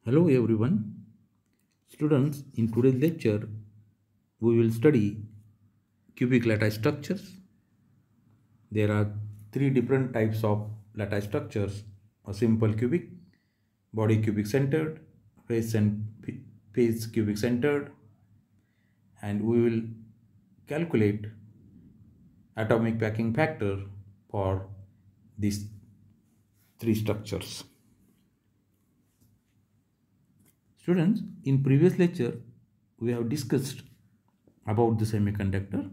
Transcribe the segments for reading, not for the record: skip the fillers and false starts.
Hello everyone. Students, in today's lecture, we will study cubic lattice structures. There are three different types of lattice structures: a simple cubic, body cubic centered, face cubic centered, and we will calculate atomic packing factor for these three structures. Students, in previous lecture, we have discussed about the semiconductor.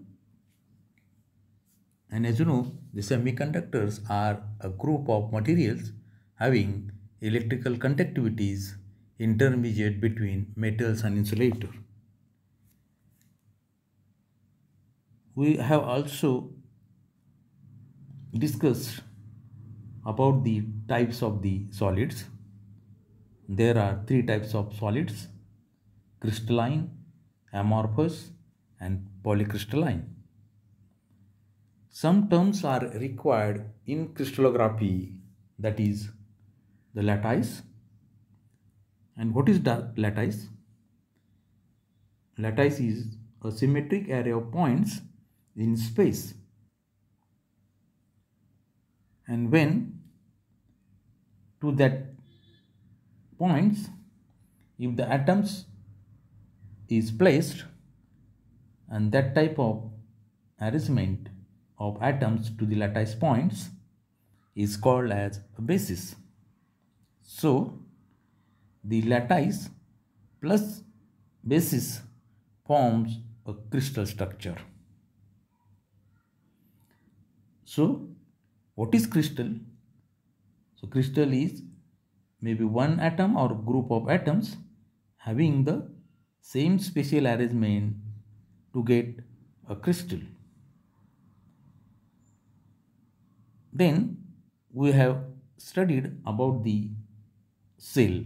And as you know, the semiconductors are a group of materials having electrical conductivities intermediate between metals and insulator. We have also discussed about the types of the solids. There are three types of solids: crystalline, amorphous, and polycrystalline. Some terms are required in crystallography, that is the lattice. And what is the lattice? Lattice is a symmetric array of points in space. And when to that points, if the atoms is placed, and that type of arrangement of atoms to the lattice points is called as a basis. So the lattice plus basis forms a crystal structure. So what is crystal? So crystal is maybe one atom or group of atoms having the same spatial arrangement to get a crystal. Then we have studied about the cell.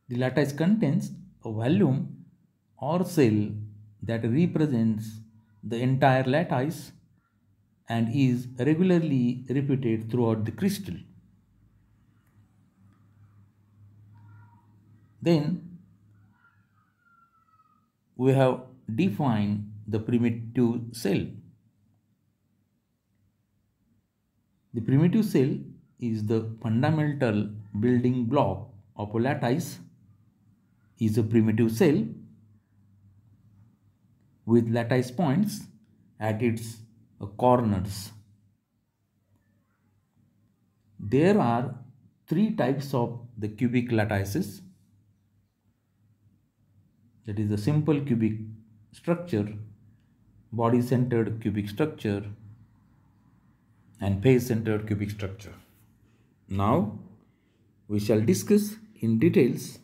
The lattice contains a volume or cell that represents the entire lattice and is regularly repeated throughout the crystal. Then we have defined the primitive cell. The primitive cell is the fundamental building block of a lattice. Is a primitive cell with lattice points at its corners. There are three types of the cubic lattices. That is the simple cubic structure, body-centered cubic structure, and face-centered cubic structure. Now we shall discuss in details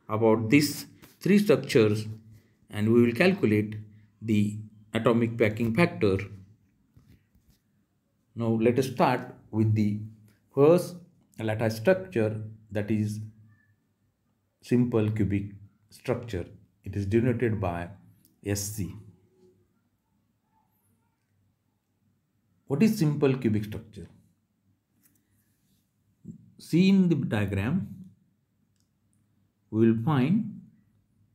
about these three structures, and we will calculate the atomic packing factor. Now let us start with the first lattice structure, that is simple cubic structure. It is denoted by SC. What is simple cubic structure? See in the diagram, we will find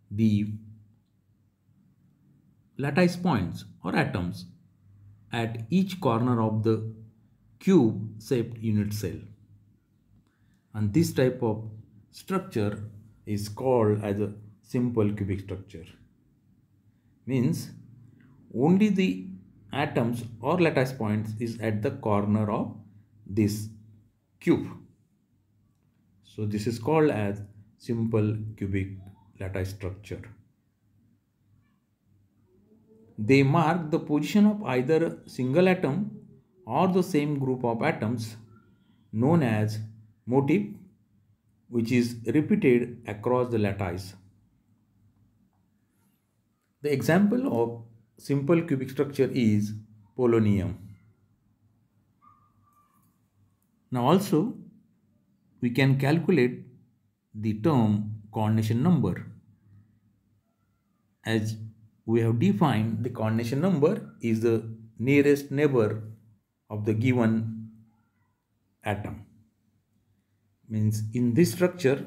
the lattice points or atoms at each corner of the cube shaped unit cell. And this type of structure is called as a simple cubic structure. Means only the atoms or lattice points is at the corner of this cube. So this is called as simple cubic lattice structure. They mark the position of either a single atom or the same group of atoms, known as motif, which is repeated across the lattice. The example of simple cubic structure is polonium. Now also we can calculate the term coordination number, as we have defined the coordination number is the nearest neighbor of the given atom. Means in this structure,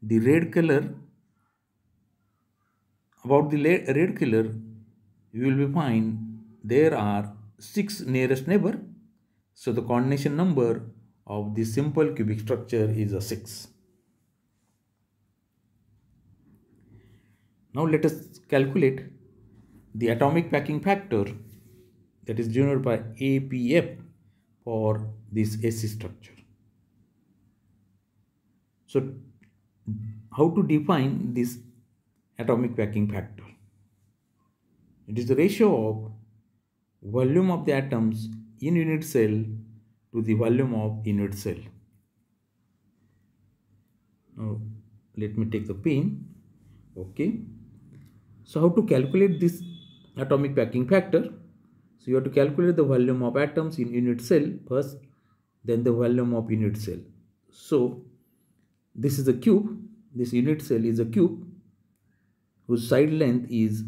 the red color, about the red color, you will be find there are 6 nearest neighbor. So the coordination number of the simple cubic structure is a 6. Now let us calculate the atomic packing factor, that is denoted by APF, for this AC structure. So how to define this atomic packing factor? It is the ratio of volume of the atoms in unit cell to the volume of unit cell. Now let me take the pen. Okay. So how to calculate this atomic packing factor? So you have to calculate the volume of atoms in unit cell first, then the volume of unit cell. So this is a cube. This unit cell is a cube whose side length is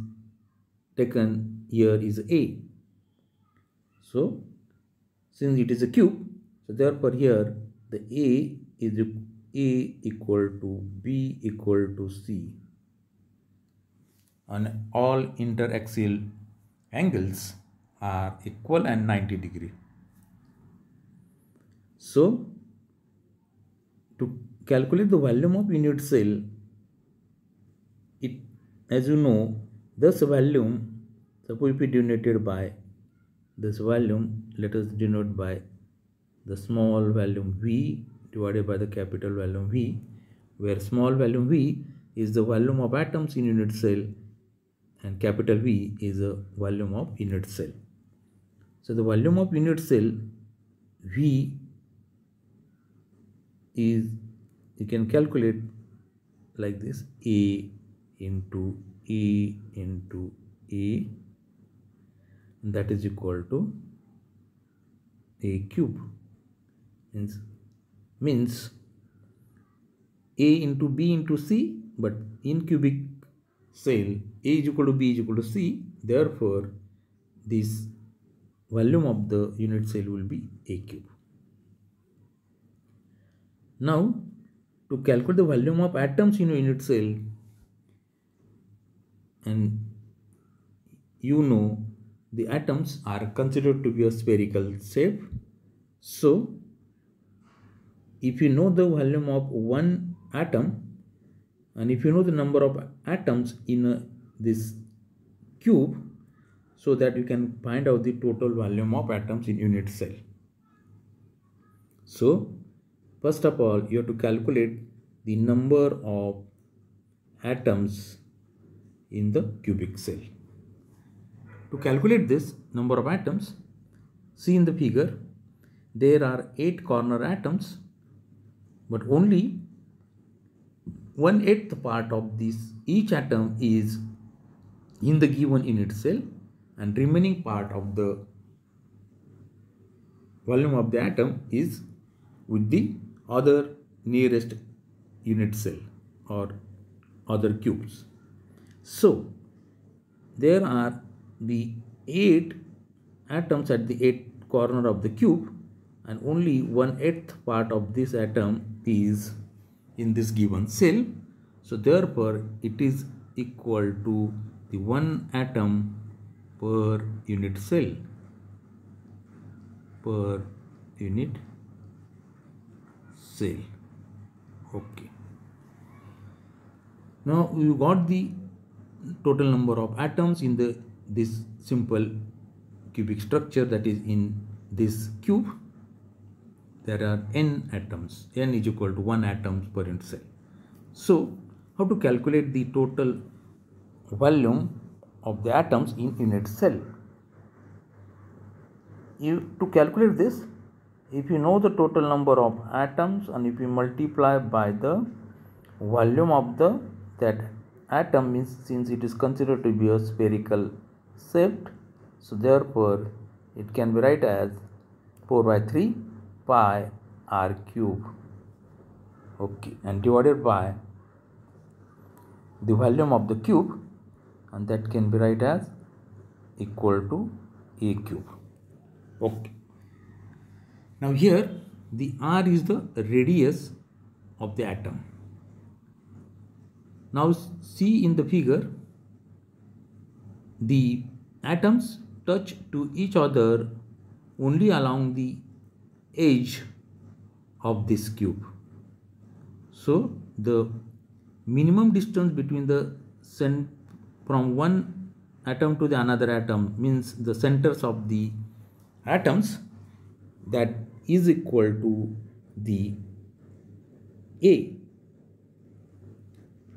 taken here is A. So since it is a cube, so therefore here the A is A equal to B equal to C, and all interaxial angles are equal and 90 degree. So to calculate the volume of unit cell, it, as you know, this volume, suppose be denoted by this volume, let us denote by the small volume V divided by the capital volume V, where small volume V is the volume of atoms in unit cell and capital V is the volume of unit cell. So the volume of unit cell V is, you can calculate like this, A into A into A, that is equal to A cube. Means A into B into C, but in cubic cell A is equal to B is equal to C, therefore this volume of the unit cell will be A cube. Now to calculate the volume of atoms in a unit cell, and you know the atoms are considered to be a spherical shape. So if you know the volume of one atom and if you know the number of atoms in this cube, so that you can find out the total volume of atoms in unit cell. So first of all, you have to calculate the number of atoms in the cubic cell. To calculate this number of atoms, see in the figure, there are 8 corner atoms, but only 1/8 part of this each atom is in the given unit cell, and remaining part of the volume of the atom is with the other nearest unit cell or other cubes. So there are the 8 atoms at the 8th corner of the cube, and only 1/8 part of this atom is in this given cell. So therefore it is equal to the 1 atom per unit cell, per unit cell. Okay. Now you got the total number of atoms in this simple cubic structure, that is in this cube. There are n atoms. N is equal to 1 atom per unit cell. So how to calculate the total volume of the atoms in unit cell? To calculate this, if you know the total number of atoms and if you multiply by the volume of that atom, means since it is considered to be a spherical shape, so therefore it can be written as 4/3 pi r cube. Okay, and divided by the volume of the cube, and that can be written as equal to A cube. Okay. Now here the r is the radius of the atom. Now see in the figure, the atoms touch to each other only along the edge of this cube. So the minimum distance between the from one atom to the another atom, means the centers of the atoms, that is equal to the A.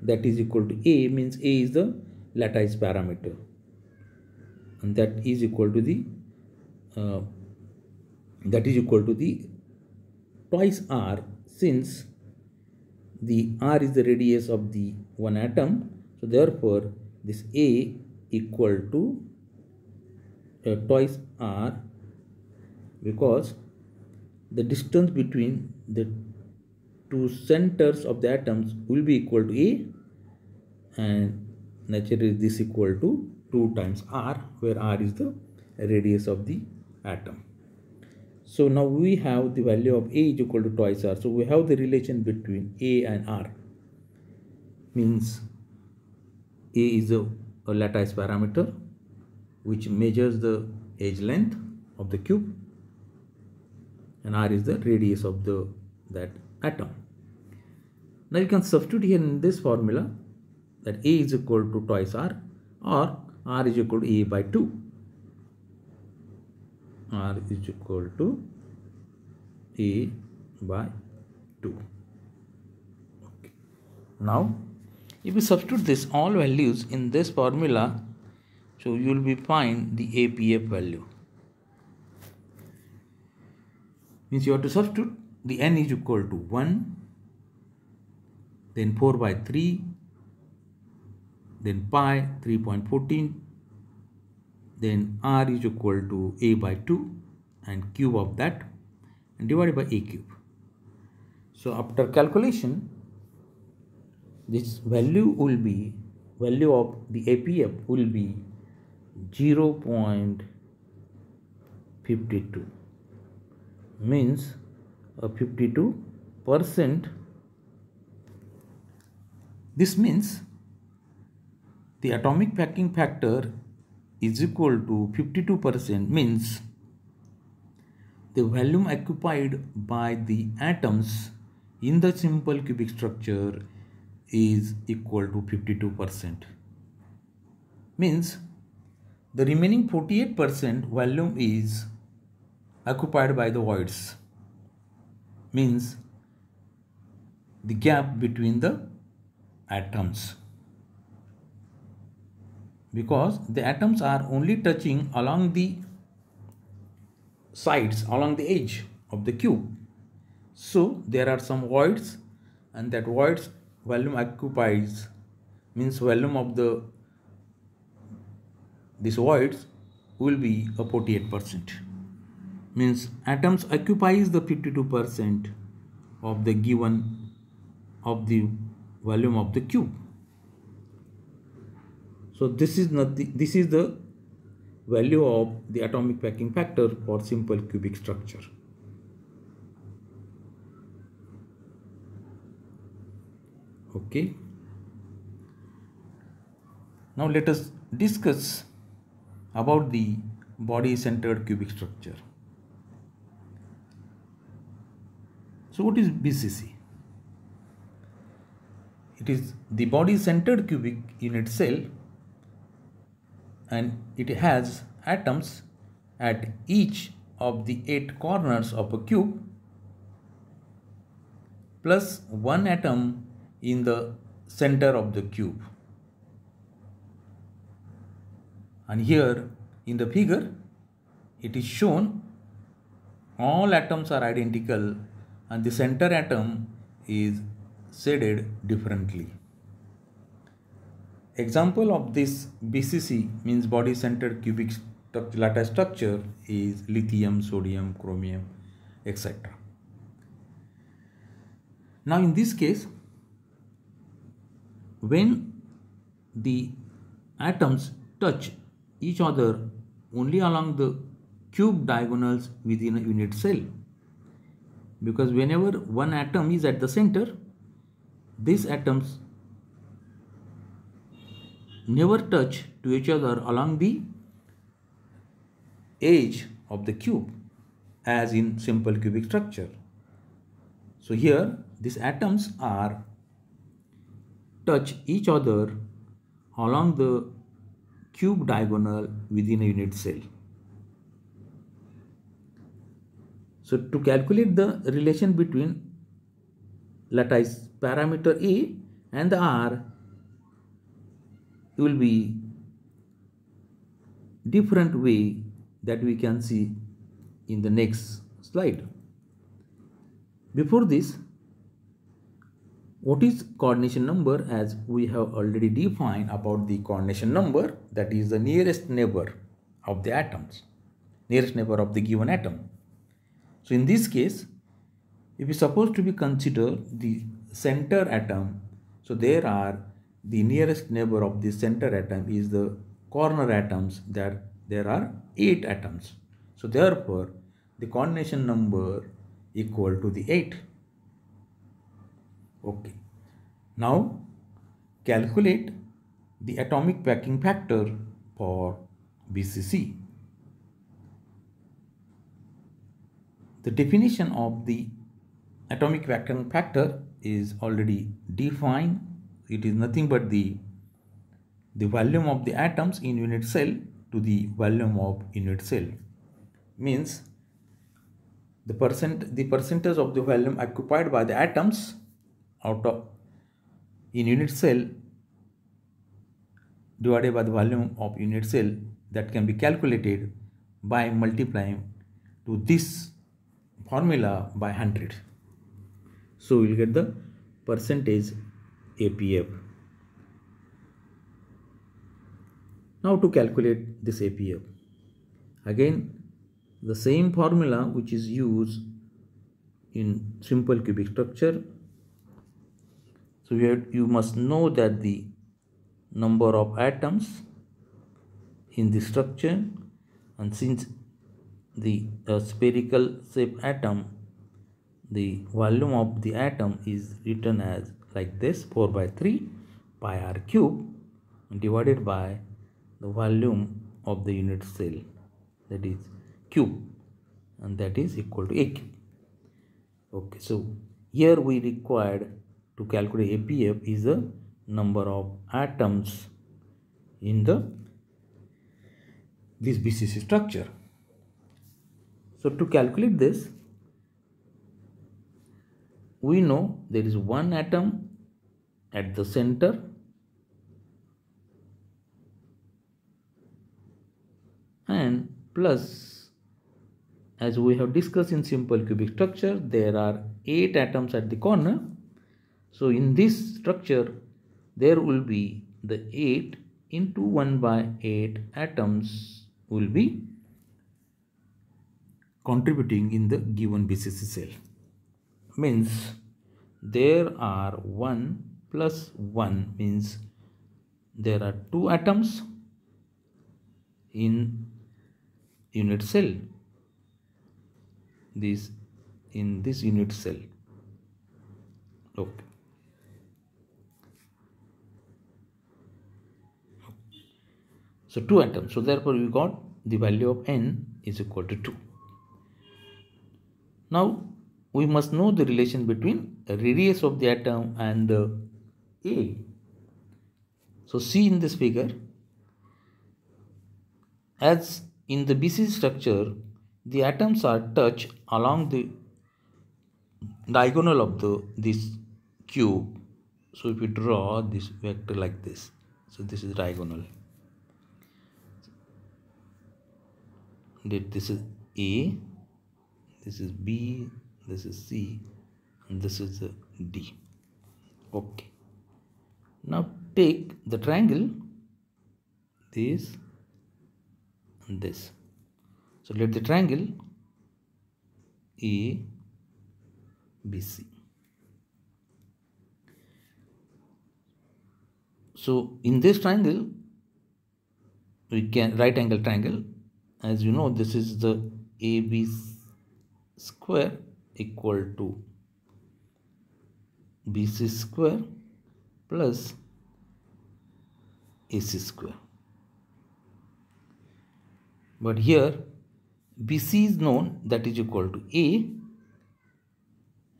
That is equal to A, means A is the lattice parameter, and that is equal to the twice R, since the R is the radius of the one atom. So therefore this A equal to twice R, because the distance between the two centers of the atoms will be equal to A, and naturally this equal to 2 times R, where R is the radius of the atom. So now we have the value of A is equal to twice R. So we have the relation between A and R, means A is a lattice parameter which measures the edge length of the cube, and R is the radius of that atom. Now you can substitute here in this formula that A is equal to twice R, or R is equal to A by 2. R is equal to A by 2. Okay. Now if you substitute this all values in this formula, so you will be find the APF value. Means you have to substitute the N is equal to 1, then 4 by 3, then pi 3.14, then R is equal to A by 2 and cube of that, and divided by A cube. So after calculation, this value of the APF will be 0.52, means 52%. This means the atomic packing factor is equal to 52%, means the volume occupied by the atoms in the simple cubic structure is equal to 52%. Means the remaining 48% volume is occupied by the voids, means the gap between the atoms, because the atoms are only touching along the sides, along the edge of the cube. So there are some voids, and that voids volume occupies, means volume of these voids will be a 48%. Means atoms occupies the 52% of the given of the volume of the cube. So this is the value of the atomic packing factor for simple cubic structure. Okay. Now let us discuss about the body-centered cubic structure. So what is BCC? It is the body-centered cubic unit cell, and it has atoms at each of the 8 corners of a cube, plus one atom in the center of the cube. And here in the figure it is shown all atoms are identical and the center atom is shaded differently. Example of this BCC, means body centered cubic lattice structure, is lithium, sodium, chromium, etc. Now in this case, when the atoms touch each other only along the cube diagonals within a unit cell, because whenever one atom is at the center, these atoms never touch to each other along the edge of the cube as in simple cubic structure. So here these atoms are touch each other along the cube diagonal within a unit cell. So to calculate the relation between lattice parameter A and the R will be different way that we can see in the next slide. Before this, what is coordination number? As we have already defined about the coordination number, that is the nearest neighbor of the atoms, nearest neighbor of the given atom. So in this case, if we supposed to be consider the center atom, so there are the nearest neighbor of the center atom is the corner atoms, that there are 8 atoms. So therefore the coordination number equal to the 8. Okay. Now calculate the atomic packing factor for BCC. The definition of the atomic packing factor is already defined. It is nothing but the volume of the atoms in unit cell to the volume of unit cell. Means the percentage of the volume occupied by the atoms out of in unit cell divided by the volume of unit cell, that can be calculated by multiplying to this formula by 100. So we will get the percentage APF. Now to calculate this APF, again the same formula which is used in simple cubic structure. So you must know that the number of atoms in the structure, and since the spherical shape atom, the volume of the atom is written as like this, 4/3 pi r cube divided by the volume of the unit cell, that is cube, and that is equal to a cube. Okay, so here we required to calculate APF is the number of atoms in this BCC structure. So to calculate this, we know there is one atom at the center and plus, as we have discussed in simple cubic structure, there are 8 atoms at the corner. So in this structure there will be the 8 into 1/8 atoms will be contributing in the given BCC cell. Means there are 1 plus 1 means there are 2 atoms in unit cell, this in this unit cell. Okay. So 2 atoms. So therefore we got the value of n is equal to 2. Now we must know the relation between the radius of the atom and the A. So see in this figure, as in the BCC structure, the atoms are touched along the diagonal of this cube. So if we draw this vector like this, so this is diagonal. This is A, this is B, this is C, and this is D. Okay. Now take the triangle, this and this. So let the triangle A, B, C. So in this triangle, we can right angle triangle. As you know, this is the AB square equal to BC square plus AC square. But here BC is known, that is equal to A,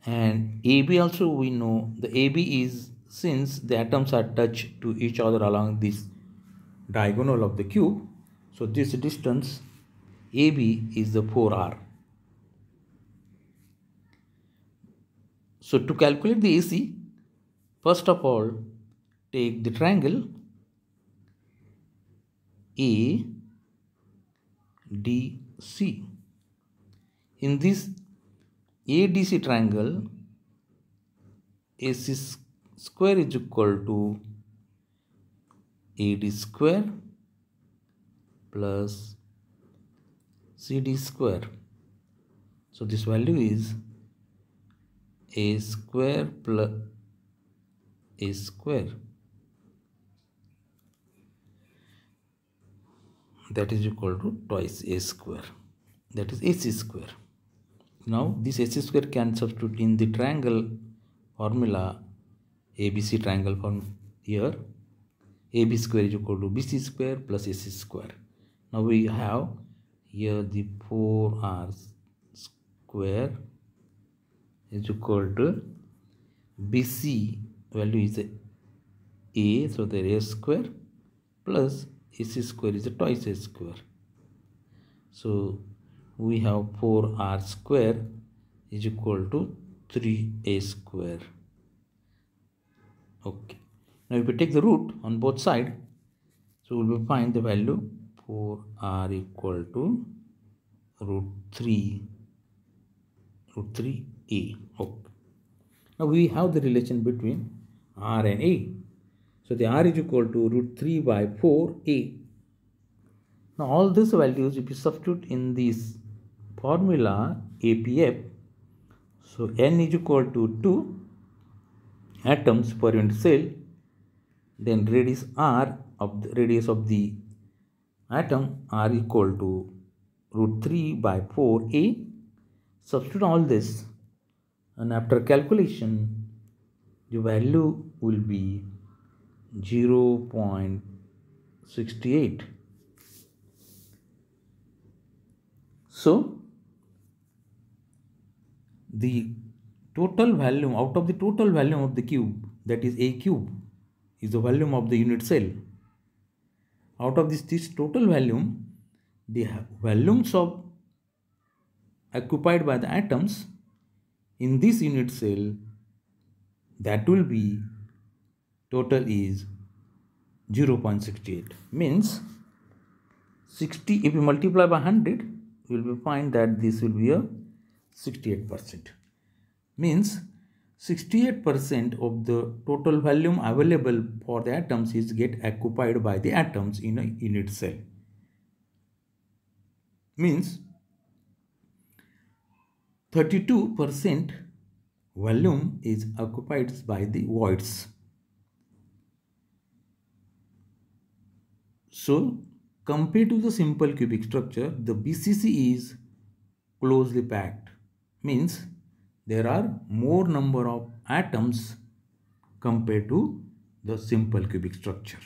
and AB also we know. The AB is, since the atoms are touched to each other along this diagonal of the cube, so this distance AB is the 4R. So to calculate the AC, first of all take the triangle ADC. In this ADC triangle, AC square is equal to AD square plus CD square. So this value is A square plus A square, that is equal to twice A square, that is AC square. Now this AC square can substitute in the triangle formula, ABC triangle form. Here AB square is equal to BC square plus AC square. Now we have here the 4R square is equal to BC value is A, so there is A square plus AC square is twice A square. So we have 4R square is equal to 3A square. Okay. Now if we take the root on both sides, so we will find the value 4R equal to root 3A. Okay. Now we have the relation between R and A. So the R is equal to root 3 by 4A. Now all these values, if you substitute in this formula APF, so N is equal to 2 atoms per unit cell, then radius R of the radius of the atom R equal to root 3 by 4A. Substitute all this, and after calculation the value will be 0.68. So the total volume, out of the total volume of the cube, that is A cube, is the volume of the unit cell. Out of this total volume, the volumes of occupied by the atoms in this unit cell, that will be total is 0.68. Means 60, if you multiply by 100, you will find that this will be a 68%. Means 68% of the total volume available for the atoms is get occupied by the atoms in a unit cell. Means 32% volume is occupied by the voids. So compared to the simple cubic structure, the BCC is closely packed. Means there are more number of atoms compared to the simple cubic structure.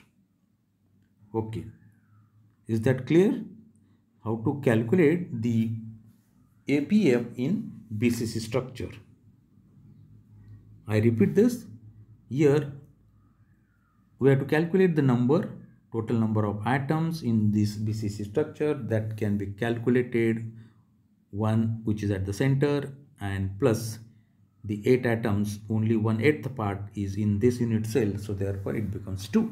Okay, is that clear? How to calculate the APF in BCC structure? I repeat this. Here we have to calculate the total number of atoms in this BCC structure. That can be calculated, 1 which is at the center, and plus the 8 atoms, only 1/8 part is in this unit cell, so therefore it becomes 2.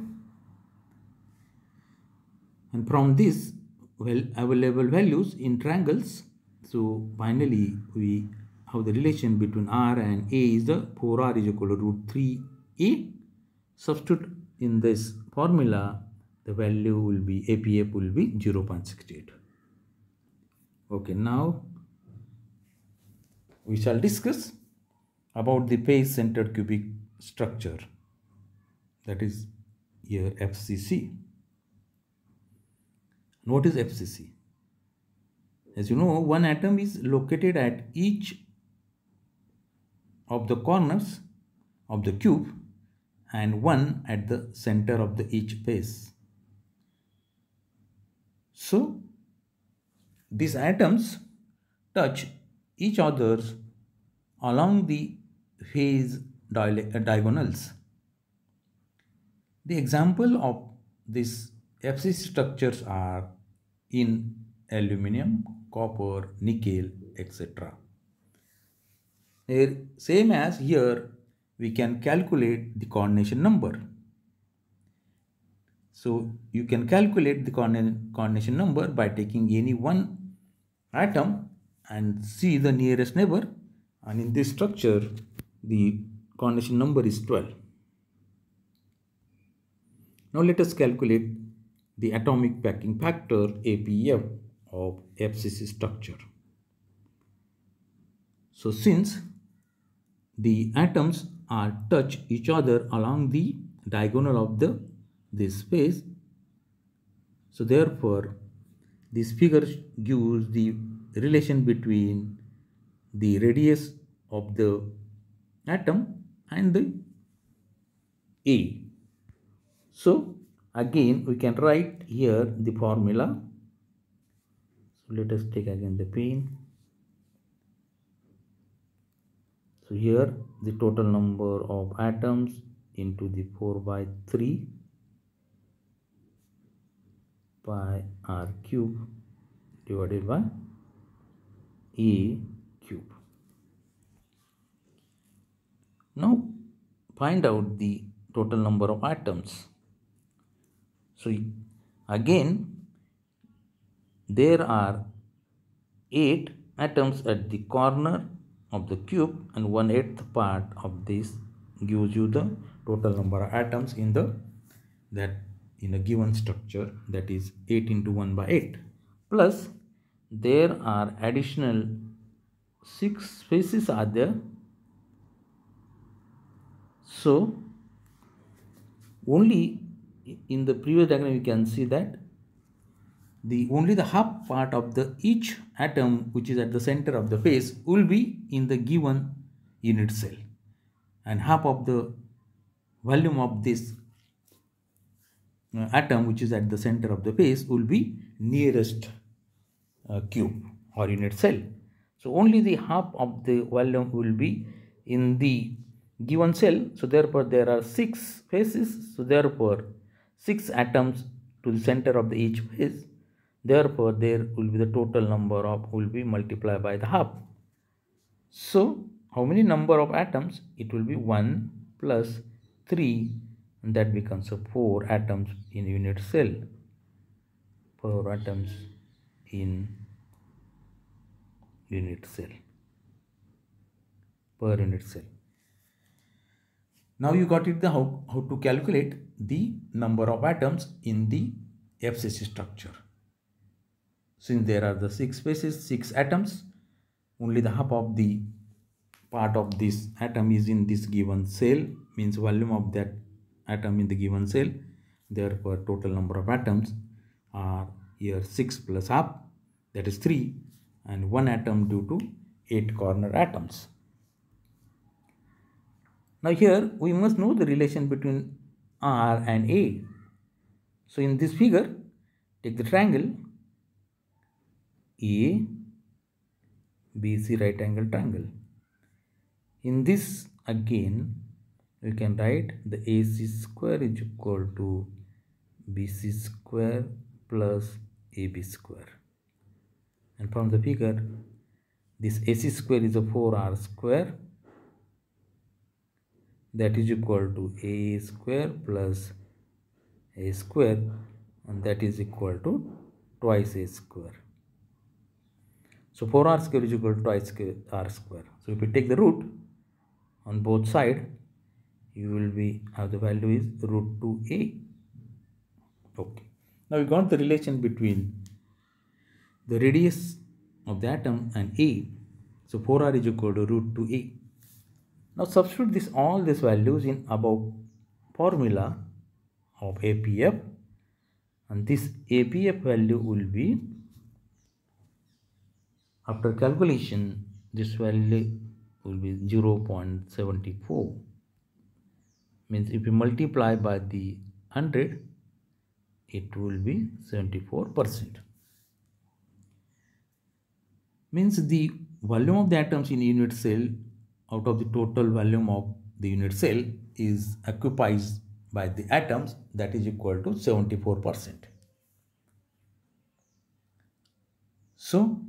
And from this available values in triangles, so finally we have the relation between R and A is the 4R is equal to root 3A. Substitute in this formula, the value will be APF will be 0.68. Okay, now we shall discuss about the face centered cubic structure, that is here FCC. What is FCC? As you know, one atom is located at each of the corners of the cube and 1 at the center of the each face. So these atoms touch each other along the phase diagonals. The example of these FCC structures are in aluminum, copper, nickel, etc. Same as here, we can calculate the coordination number. So you can calculate the coordination number by taking any one atom and see the nearest neighbor, and in this structure the coordination number is 12. Now let us calculate the atomic packing factor APF of FCC structure. So since the atoms are touch each other along the diagonal of this space, so therefore this figure gives the relation between the radius of the atom and the A. So again we can write here the formula. So let us take again the pen. So here the total number of atoms into the 4 by 3 pi r cube divided by A cube. Now find out the total number of atoms. So again there are 8 atoms at the corner of the cube, and 1/8 part of this gives you the total number of atoms in a given structure, that is 8 into 1 by 8. Plus there are additional 6 faces are there. So only in the previous diagram you can see that only the half part of each atom which is at the center of the face will be in the given unit cell, and half of the volume of this atom which is at the center of the face will be nearest cube or unit cell. So only the half of the volume will be in the given cell. So therefore there are 6 faces. So therefore 6 atoms to the center of each face. Therefore there will be the total number of will be multiplied by the half. So how many number of atoms? It will be 1 plus 3, and that becomes 4 atoms in unit cell. 4 atoms in unit cell per unit cell. Now you got it how to calculate the number of atoms in the FCC structure. Since there are the 6 faces, 6 atoms, only the half of the part of this atom is in this given cell, means volume of that atom in the given cell. Therefore total number of atoms are here 6 plus half, that is 3, and 1 atom due to 8 corner atoms. Now here we must know the relation between R and A. So in this figure, take the triangle A, BC right angle triangle. In this again we can write the AC square is equal to BC square plus AB square. And from the figure, this AC square is a 4R square, that is equal to A square plus A square, and that is equal to twice A square. So 4R square is equal to twice R square. So if you take the root on both sides, you will have the value is root 2A. Okay. Now we got the relation between the radius of the atom and A. So 4R is equal to root 2A. Now substitute all these values in above formula of APF, and this APF value will be, after calculation, this value will be 0.74. Means if you multiply by the 100, it will be 74%. Means the volume of the atoms in unit cell out of the total volume of the unit cell is occupied by the atoms, that is equal to 74%. So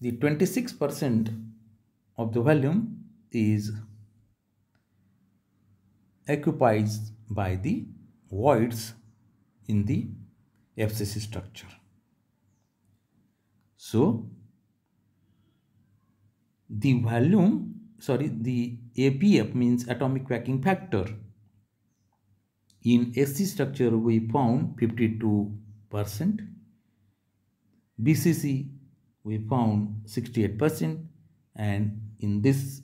the 26% of the volume is occupied by the voids in the FCC structure. So the APF means atomic packing factor. In SC structure we found 52%, BCC we found 68%, and in this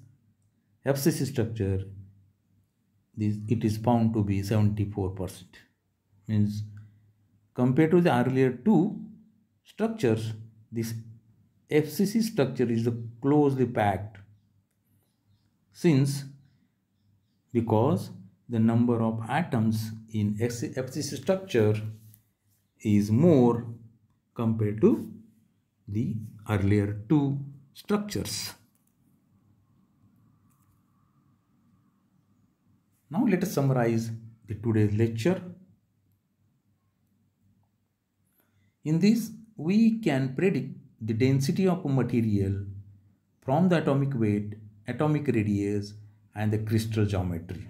FCC structure it is found to be 74%. Means compared to the earlier two structures, this FCC structure is closely packed, because the number of atoms in FCC structure is more compared to the earlier two structures. Now let us summarize the today's lecture. In this, we can predict the density of a material from the atomic weight, atomic radius, and the crystal geometry.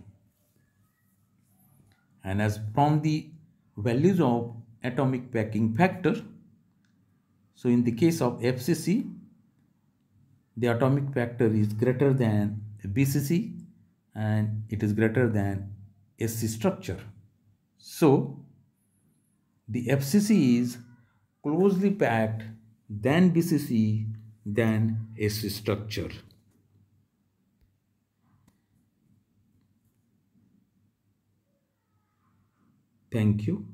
And as from the values of atomic packing factor, so in the case of FCC, the atomic factor is greater than BCC and it is greater than SC structure. So the FCC is closely packed than BCC than SC structure. Thank you.